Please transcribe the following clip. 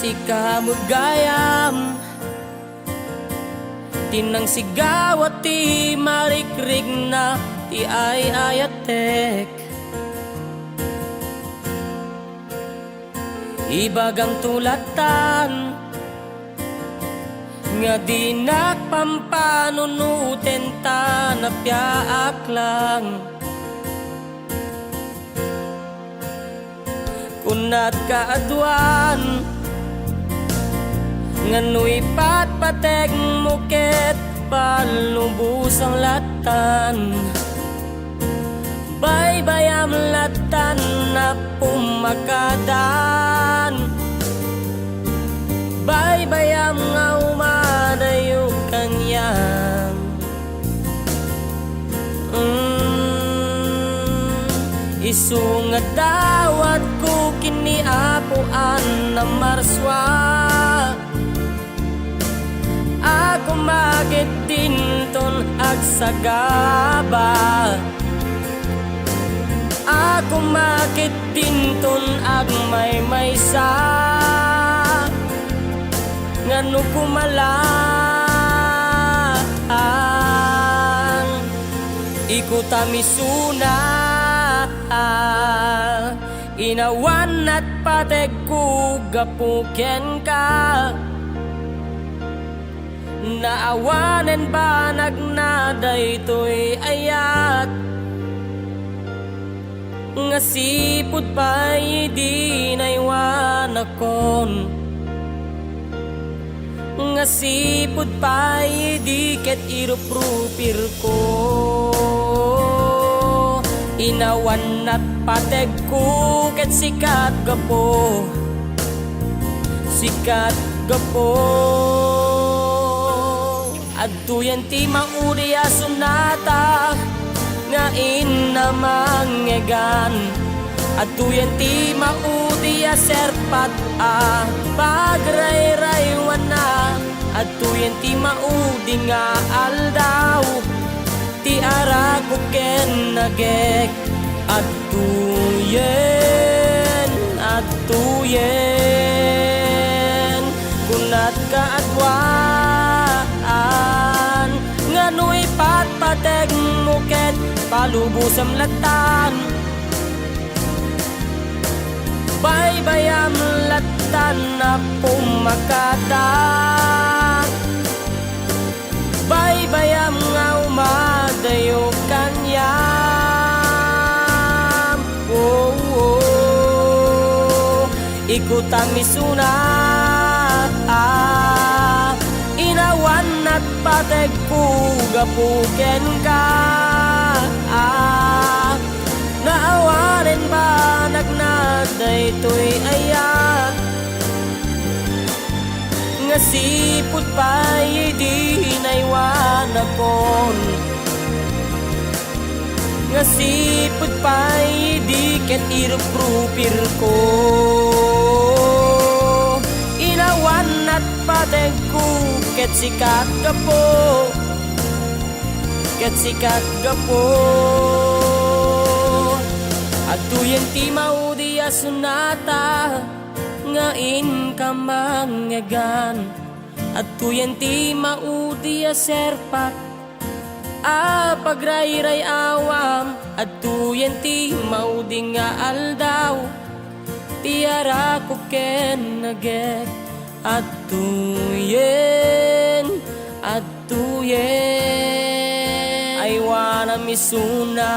sika magayam, tinang sigaw at ti marikrig na ti ay ayatek. Ibagang tulatan nga di nakpampanunuten ta na piaak lang. Kunat kaadwan ngano'y patpateg muket palubos ang latan. Baybayam latan na pumakadan, baybayam nga umadayo kanyang. Isungat dawat ko kiniapuan na marswa, ako magit dinton agsagaba, ako magit dinton ag maysa, ngano kumalaan ikutamisuna. Inawan at pateg ko gapuken ka, naawanen ba nagnaday to'y ayat, nga sipod pa'y di naiwan akon, nga sipod pa'y di ket iruprupir ko. Inawan at pateg ko ket sikat gapo, sikat gapo. Adtuyan ti maudi a sunata nga inamanggegan, adtuyan ti maudi a serpat a pagrayraywan na, adtuyan ti maudi nga aldaw ti ara ko ken nagek. Adtuyen, adtuyen kunat kaadwaan ngano'y patpateg mo ket palubos ang latan. Baybayam latan na pumakadan, baybayam nga umadayo kanyam. Oh, oh, ikutamisuna, inawan at pateg ko gapuken ka, naawanen ba nagnaday to'y ayat, nga sipod pa'y di naiwan akon, nga sipod pa'y di ket iruprupir ko. Inawan at pateg ko ket sikat gapo, ket sikat gapo. Adtuyan ti maudi a sunata nga inkamanggegan, adtuyan ti maudi a serpak a pagrayray awam, adtuyan ti maudi nga aldaw ti ara ko ken nagek. Adtuyen, adtuyen ay wana misuna.